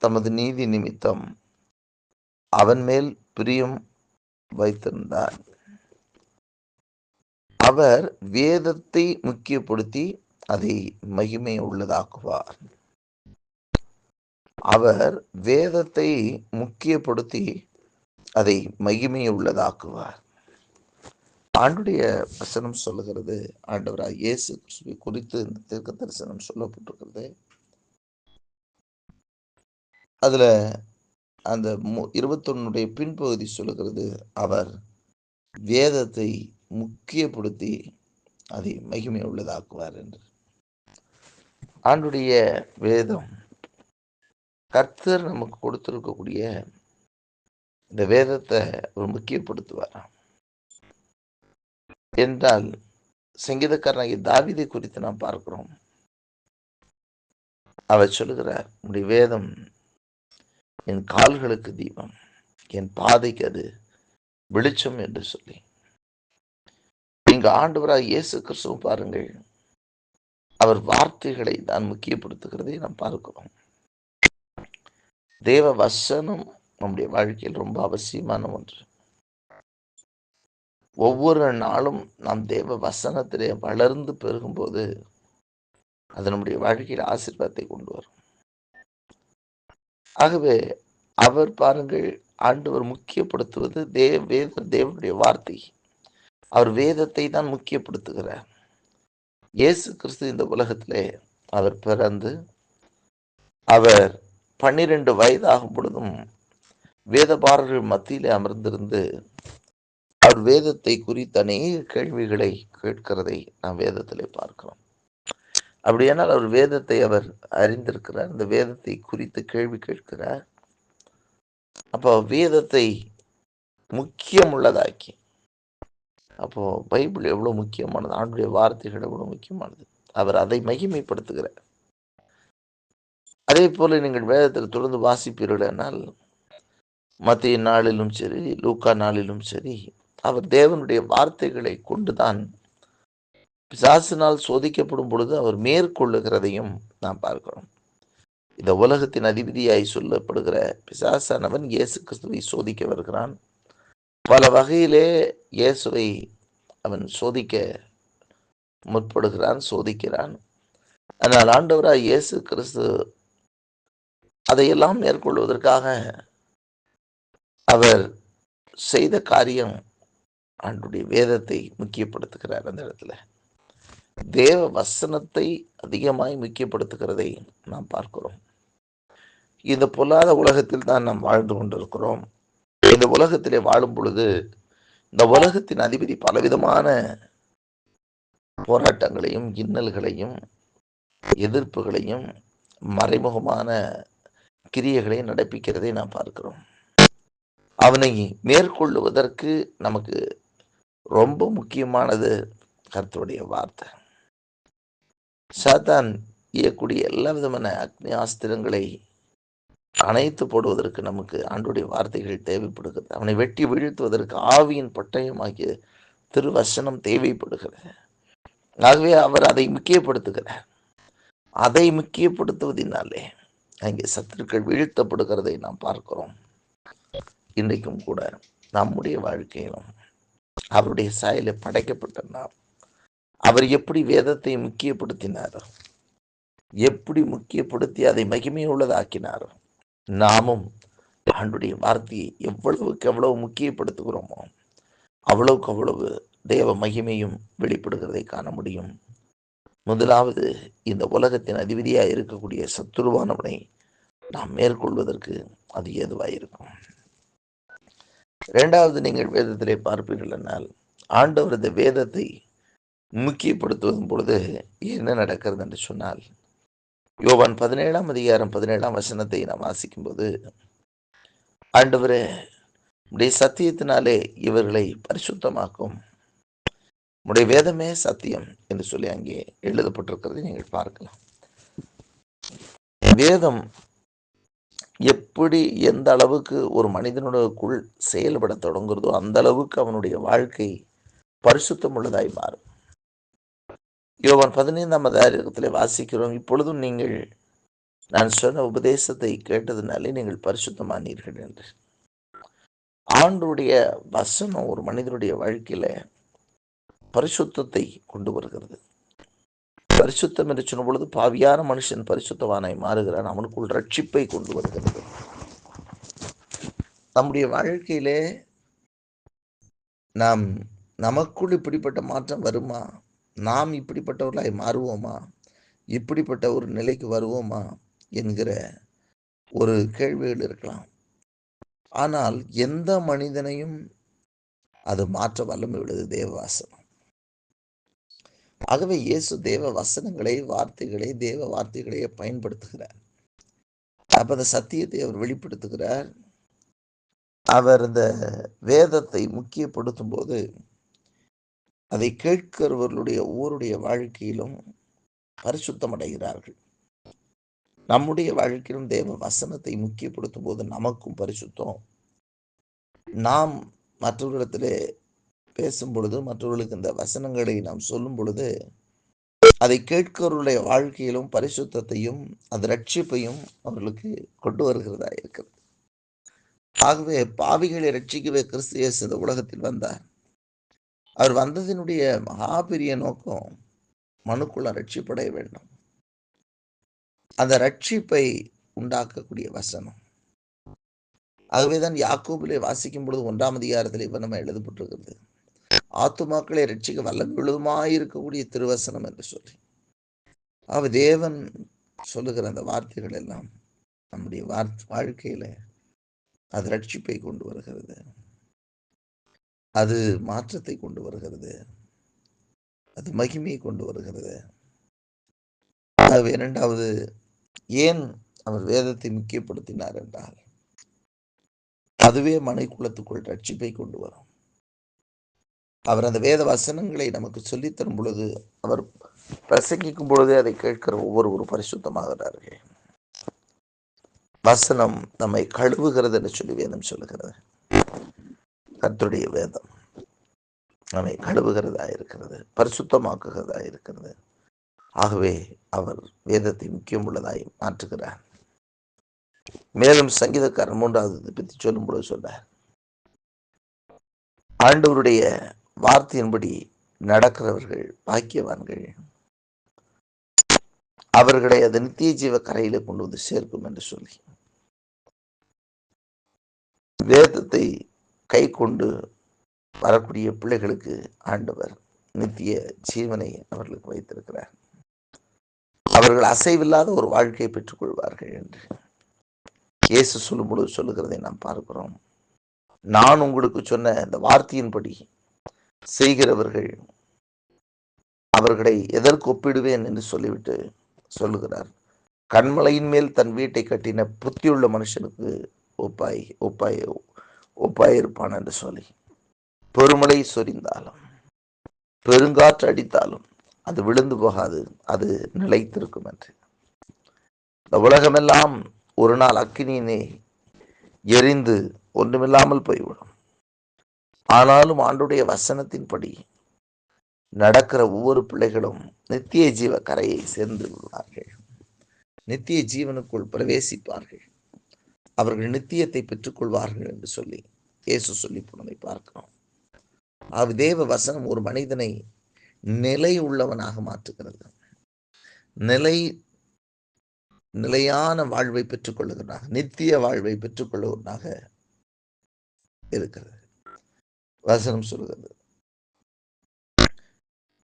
தமது நீதி நிமித்தம் அவன் மேல் பிரியம் வைத்திருந்தார். அவர் வேதத்தை முக்கியப்படுத்தி அதை மகிமை உள்ளதாக்குவார். அவர் வேதத்தை முக்கியப்படுத்தி அதை மகிமை உள்ளதாக்குவார். ஆண்டுடைய வசனம் சொல்லுகிறது, ஆண்டவராய் இயேசு கிறிஸ்துவை குறித்து இந்த தீர்க்க தரிசனம் சொல்லப்பட்டிருக்கிறது. அதுல அந்த 21 பின்பகுதி சொல்லுகிறது, அவர் வேதத்தை முக்கியப்படுத்தி அதை மகிமை உள்ளதாக்குவார் என்று. ஆண்டுடைய வேதம் கர்த்தர் நமக்கு கொடுத்திருக்கக்கூடிய இந்த வேதத்தை அவர் முக்கியப்படுத்துவார் என்றால், சங்கீதக்காரனாகிய தாவீதை குறித்து நாம் பார்க்கிறோம். அவர் சொல்லுகிறார், உன்னுடைய வேதம் என் கால்களுக்கு தீபம், என் பாதைக்கு அது வெளிச்சம் என்று சொல்லி. இங்கு ஆண்டவராக இயேசு கிறிஸ்துவ பாருங்கள், அவர் வார்த்தைகளை தான் முக்கியப்படுத்துகிறதை நாம் பார்க்கிறோம். தேவ வசனம் நம்முடைய வாழ்க்கையில் ரொம்ப அவசியமான ஒன்று. ஒவ்வொரு நாளும் நாம் தேவ வசனத்திலே வளர்ந்து பெருகும்போது அது நம்முடைய வாழ்க்கையில் ஆசீர்வாதத்தை கொண்டு வரும். ஆகவே அவர் பாருங்கள், ஆண்டவர் முக்கியப்படுத்துவது தேவனுடைய வார்த்தை. அவர் வேதத்தை தான் முக்கியப்படுத்துகிறார். இயேசு கிறிஸ்து இந்த உலகத்திலே அவர் பிறந்து அவர் 12 வயதாகும் பொழுதும் வேதபாரர்கள் மத்தியிலே அமர்ந்திருந்து அவர் வேதத்தை குறித்த அநேக கேள்விகளை கேட்கிறதை நாம் வேதத்திலே பார்க்கிறோம். அப்படியானால் அவர் வேதத்தை அவர் அறிந்திருக்கிறார், இந்த வேதத்தை குறித்து கேள்வி கேட்கிறார். அப்போ வேதத்தை முக்கியமுள்ளதாக்கி, அப்போ பைபிள் எவ்வளவு முக்கியமானது, ஆண்டுடைய வார்த்தைகள் எவ்வளவு முக்கியமானது, அவர் அதை மகிமைப்படுத்துகிறார். அதே போல நீங்கள் வேதத்தில் தொடர்ந்து வாசிப்பீர்கள் என்றால், மத்திய நாளிலும் சரி, லூக்கா நாளிலும் சரி, அவர் தேவனுடைய வார்த்தைகளை கொண்டுதான் பிசாசினால் சோதிக்கப்படும் பொழுது அவர் மேற்கொள்ளுகிறதையும் நாம் பார்க்கிறோம். இந்த உலகத்தின் அதிபதியாய் சொல்லப்படுகிற பிசாசானவன் இயேசு கிறிஸ்துவை சோதிக்க வருகிறான். பல வகையிலே இயேசுவை அவன் சோதிக்க முற்படுகிறான், சோதிக்கிறான். ஆனால் ஆண்டவராய் இயேசு கிறிஸ்து அதையெல்லாம் மேற்கொள்வதற்காக அவர் செய்த காரியம், ஆண்டுடைய வேதத்தை முக்கியப்படுத்துகிறார். அந்த இடத்துல தேவ வசனத்தை அதிகமாய் முக்கியப்படுத்துகிறதை நாம் பார்க்கிறோம். இந்த பொல்லாத உலகத்தில் தான் நாம் வாழ்ந்து கொண்டிருக்கிறோம். இந்த உலகத்திலே வாழும் பொழுது இந்த உலகத்தின் அதிபதி பலவிதமான போராட்டங்களையும் இன்னல்களையும் எதிர்ப்புகளையும் மறைமுகமான கிரியைகளையும் நடப்பிக்கிறதை நாம் பார்க்கிறோம். அவனை மேற்கொள்ளுவதற்கு நமக்கு ரொம்ப முக்கியமானது கர்த்தருடைய வார்த்தை. சாத்தான் செய்யக்கூடிய எல்லா விதமான அக்னி ஆஸ்திரங்களை அணைத்து போடுவதற்கு நமக்கு ஆண்டுடைய வார்த்தைகள் தேவைப்படுகிறது. அவனை வெட்டி வீழ்த்துவதற்கு ஆவியின் பட்டயமாகிய திருவசனம் தேவைப்படுகிறது. ஆகவே அவர் அதை முக்கியப்படுத்துகிறார். அதை முக்கியப்படுத்துவதனாலே அங்கே சத்துருக்கள் வீழ்த்தப்படுகிறதை நாம் பார்க்கிறோம். இன்றைக்கும் கூட நம்முடைய வாழ்க்கையிலும் அவருடைய சாயலை படைக்கப்பட்ட நாம், அவர் எப்படி வேதத்தை முக்கியப்படுத்தினாரோ, எப்படி முக்கியப்படுத்தி அதை மகிமையுள்ளதாக்கினாரோ, நாமும் ஆண்டுடைய வார்த்தையை எவ்வளவுக்கு எவ்வளவு முக்கியப்படுத்துகிறோமோ அவ்வளவுக்கு அவ்வளவு தேவ மகிமையும் வெளிப்படுகிறதை காண முடியும். முதலாவது, இந்த உலகத்தின் அதிபதியாக இருக்கக்கூடிய சத்துருவானவனை நாம் மேற்கொள்வதற்கு அது ஏதுவாயிருக்கும். இரண்டாவது, நீங்கள் வேதத்திலே பார்ப்பீர்கள் என்றால், ஆண்டவர் இந்த வேதத்தை முக்கியப்படுத்துவதும் பொழுது என்ன நடக்கிறது என்று சொன்னால், யோவான் 17ஆம் அதிகாரம் 17ஆம் வசனத்தை நாம் வாசிக்கும்போது, ஆண்டவரே உடைய சத்தியத்தினாலே இவர்களை பரிசுத்தமாக்கும், உடைய வேதமே சத்தியம் என்று சொல்லி அங்கே எழுதப்பட்டிருக்கிறதை நீங்கள் பார்க்கலாம். வேதம் எப்படி எந்த அளவுக்கு ஒரு மனிதனுக்குள் செயல்பட தொடங்குறதோ அந்த அளவுக்கு அவனுடைய வாழ்க்கை பரிசுத்தம் உள்ளதாய் மாறும். யோவான் 15ஆம் அதிகாரத்திலே வாசிக்கிறோம், இப்பொழுதும் நீங்கள் நான் சொன்ன உபதேசத்தை கேட்டதுனாலே நீங்கள் பரிசுத்தமானீர்கள் என்று. ஆண்டவருடைய வசனம் ஒரு மனிதனுடைய வாழ்க்கையில பரிசுத்தத்தை கொண்டு வருகிறது. பரிசுத்தம் என்று சொன்ன பொழுது பாவியான மனுஷன் பரிசுத்தவானாய் மாறுகிறான், அவனுக்குள் ரட்சிப்பை கொண்டு வருகிறது. நம்முடைய வாழ்க்கையிலே நாம் நமக்குள் இப்படிப்பட்ட மாற்றம் வருமா, நாம் இப்படிப்பட்டவர்களாய் மாறுவோமா, இப்படிப்பட்ட ஒரு நிலைக்கு வருவோமா என்கிற ஒரு கேள்விகள் இருக்கலாம். ஆனால் எந்த மனிதனையும் அது மாற்ற வல்லமை உள்ளது தேவ வசனம். ஆகவே இயேசு தேவ வசனங்களை, வார்த்தைகளை, தேவ வார்த்தைகளையே பயன்படுத்துகிறார். அப்ப அந்த சத்தியத்தை அவர் வெளிப்படுத்துகிறார். அவர் இந்த வேதத்தை முக்கியப்படுத்தும் போது அதை கேட்கிறவர்களுடைய ஒவ்வொருடைய வாழ்க்கையிலும் பரிசுத்தம் அடைகிறார்கள். நம்முடைய வாழ்க்கையிலும் தேவ வசனத்தை முக்கியப்படுத்தும் போது நமக்கும் பரிசுத்தம். நாம் மற்றவர்களிடத்திலே பேசும் பொழுது, மற்றவர்களுக்கு இந்த வசனங்களை நாம் சொல்லும் பொழுது அதை கேட்கிறவருடைய வாழ்க்கையிலும் பரிசுத்தத்தையும் அது ரட்சிப்பையும் அவர்களுக்கு கொண்டு வருகிறதா இருக்கிறது. ஆகவே பாவிகளை ரட்சிக்கவே கிறிஸ்து இயேசு இந்த உலகத்தில் வந்தார். அவர் வந்ததினுடைய மகாபெரிய நோக்கம் மனுக்குள்ள ரட்சிப்படைய வேண்டும். அந்த ரட்சிப்பை உண்டாக்கக்கூடிய வசனம். ஆகவேதான் யாக்கோபிலே வாசிக்கும் பொழுது 1ஆம் அதிகாரத்தில் இவ்வனமா எழுதப்பட்டிருக்கிறது, ஆத்துமாக்களை ரட்சிக்க வல்லமையுள்ளதுமாயிருக்கக்கூடிய திருவசனம் என்று சொல்லி. தேவன் சொல்லுகிற அந்த வார்த்தைகள் எல்லாம் நம்முடைய வாழ்க்கையில அது ரட்சிப்பை கொண்டு வருகிறது, அது மாற்றத்தை கொண்டு வருகிறது, அது மகிமையை கொண்டு வருகிறது. ஆகவே இரண்டாவது, ஏன் அவர் வேதத்தை முக்கியப்படுத்தினார் என்றால் அதுவே மனித குலத்துக்குள் ரட்சிப்பை கொண்டு வரும். அவர் அந்த வேத வசனங்களை நமக்கு சொல்லித்தரும் பொழுது, அவர் பிரசங்கிக்கும் பொழுது அதை கேட்கிற ஒவ்வொரு பரிசுத்தமாகிறார்கள். வசனம் நம்மை கழுவுகிறது என்று சொல்லி வேதம் சொல்லுகிறது. கர்த்தருடைய வேதம் நம்மை கழுவுகிறதா இருக்கிறது, பரிசுத்தமாக்குகிறதா இருக்கிறது. ஆகவே அவர் வேதத்தை முக்கியம் உள்ளதாய் மாற்றுகிறார். மேலும் சங்கீதக்காரன் 3வது பற்றி சொல்லும் பொழுது சொன்னார், ஆண்டவருடைய வார்த்தையின்படி நடக்கிறவர்கள் பாக்கியவான்கள், அவர்களை அது நித்திய ஜீவ கரையில கொண்டு வந்து சேர்க்கும் என்று சொல்லி. வேதத்தை கை கொண்டு வரக்கூடிய பிள்ளைகளுக்கு ஆண்டவர் நித்திய ஜீவனை அவர்களுக்கு வைத்திருக்கிறார். அவர்கள் அசைவில்லாத ஒரு வாழ்க்கையை பெற்றுக் கொள்வார்கள் என்று இயேசு சொல்லும் பொழுது சொல்லுகிறதை நாம் பார்க்கிறோம். நான் உங்களுக்கு சொன்ன இந்த வார்த்தையின்படி செய்கிறவர்கள் அவர்களை எதற்கு ஒப்பிடுவேன் என்று சொல்லிவிட்டு சொல்லுகிறார், கண்மலையின் மேல் தன் வீட்டை கட்டின புத்தியுள்ள மனுஷனுக்கு ஒப்பாயிருப்பான் என்று சொல்லி. பெருமழை சொரிந்தாலும் பெருங்காற்று அடித்தாலும் அது விழுந்து போகாது, அது நிலைத்திருக்கும் என்று. இந்த உலகமெல்லாம் ஒரு நாள் அக்கினியினை எரிந்து ஒன்றுமில்லாமல் போய்விடும். ஆனாலும் ஆண்டுடைய வசனத்தின்படி நடக்கிற ஒவ்வொரு பிள்ளைகளும் நித்திய ஜீவ கரையை சேர்ந்து விடுவார்கள், நித்திய ஜீவனுக்குள் பிரவேசிப்பார்கள், அவர்கள் நித்தியத்தை பெற்றுக்கொள்வார்கள் என்று சொல்லி இயேசு சொல்லி போனதை பார்க்கிறோம். தேவ வசனம் ஒரு மனிதனை நிலை உள்ளவனாக மாற்றுகிறது, நிலையான வாழ்வை பெற்றுக் கொள்ளுகிறார், நித்திய வாழ்வை பெற்றுக் கொள்ளுவதாக இருக்கிறது. வசனம் சொல்கிறது,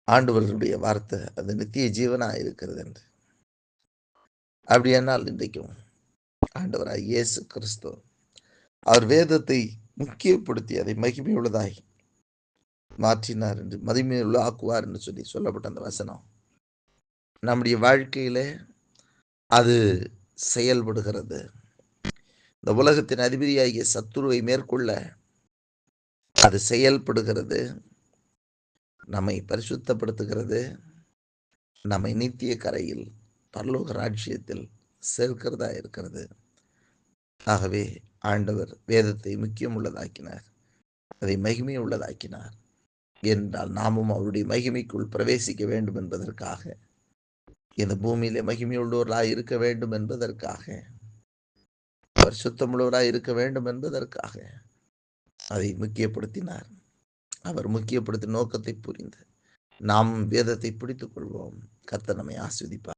ஆண்டவர்களுடைய வார்த்தை அது நித்திய ஜீவனா இருக்கிறது என்று. அப்படியானால் இன்றைக்கும் ஆண்டவராய் இயேசு கிறிஸ்து அவர் வேதத்தை முக்கியப்படுத்தி அதை மகிமையுள்ளதாய் மாற்றினார் என்று, மகிமையுள்ள ஆக்குவார் என்று சொல்லி சொல்லப்பட்ட அந்த வசனம் நம்முடைய வாழ்க்கையில அது செயல்படுகிறது. இந்த உலகத்தின் அதிபதியாகிய சத்துருவை மேற்கொள்ள அது செயல்படுகிறது, நம்மை பரிசுத்தப்படுத்துகிறது, நம்மை நித்திய கரையில் பரலோக ராஜ்யத்தில் சேர்க்கிறதா இருக்கிறது. ஆகவே ஆண்டவர் வேதத்தை முக்கியம் உள்ளதாக்கினார், அதை மகிமை உள்ளதாக்கினார் என்றால் நாமும் அவருடைய மகிமைக்குள் பிரவேசிக்க வேண்டும் என்பதற்காக இந்த பூமியிலே மகிமையுள்ளவர்களாய் இருக்க வேண்டும் என்பதற்காக, பரிசுத்தமுள்ளவராய் இருக்க வேண்டும் என்பதற்காக அதை முக்கியப்படுத்தினார். அவர் முக்கியப்படுத்திய நோக்கத்தை புரிந்து நாம் வேதத்தை பிடித்துக் கொள்வோம். கர்த்தர் நம்மை ஆசீர்வதிப்பார்.